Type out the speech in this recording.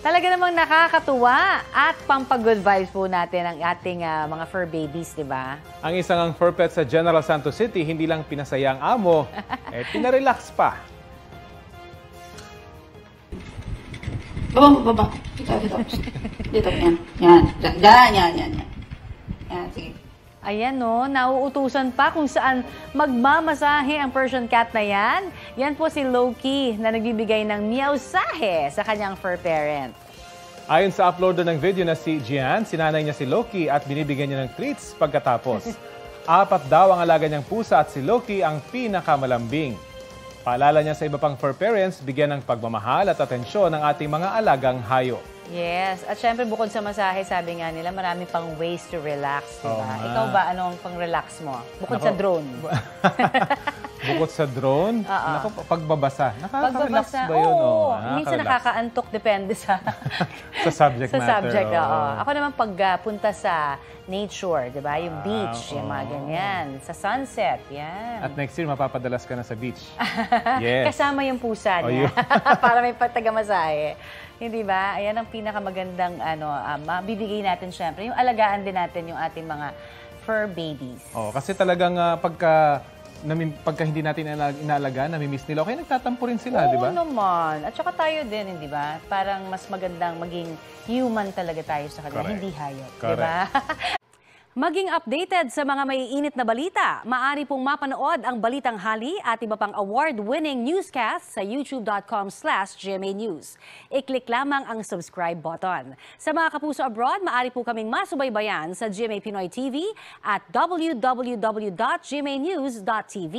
Talaga namang nakakatuwa at pampag-good vibes po natin ang ating mga fur babies, di ba? Ang isang fur pet sa General Santos City, hindi lang pinasaya ang amo, pinarelax pa. Baba. Dito. Dito, yan. Yan. Yan, sige. Ayan no, nauutusan pa kung saan magmamasahe ang Persian cat na yan. Yan po si Loki na nagbibigay ng meowsahe sa kanyang fur parent. Ayon sa uploader ng video na si Gian, sinanay niya si Loki at binibigyan niya ng treats pagkatapos. 4 daw ang alaga niyang pusa at si Loki ang pinakamalambing. Paalala niya sa iba pang fur parents, bigyan ng pagmamahal at atensyon ng ating mga alagang hayop. Yes. At syempre, bukod sa masahe, sabi nga nila, marami pang ways to relax, diba? Ikaw ba, anong pang-relax mo? Bukod sa drone. Bukod sa drone? Naku, pagbabasa. Nakaka-relax ba yun? Oo. Minsan nakakaantok, depende sa subject matter. Sa subject, oo. Ako naman pagpunta sa nature, diba? Yung beach, yung mga ganyan. Sa sunset, yan. At next year, mapapadalas ka na sa beach. Yes. Kasama yung pusa niya. Para may pagtagamasahe. Hindi ba? Ayan ang pinakamagandang mabibigay natin syempre. Yung alagaan din natin yung ating mga fur babies. Kasi talagang pagka hindi natin inaalagaan, namimiss nila. Okay, nagtatampo rin sila, di ba? Oo naman. At saka tayo din, hindi ba? Parang mas magandang maging human talaga tayo sa kanila, hindi hayop. Di ba? Maging updated sa mga maiinit na balita, maaari pong mapanood ang Balitang Hali at iba pang award-winning newscast sa youtube.com/GMA News. I-click lamang ang subscribe button. Sa mga kapuso abroad, maaari po kaming masubaybayan sa GMA Pinoy TV at www.gmanews.tv.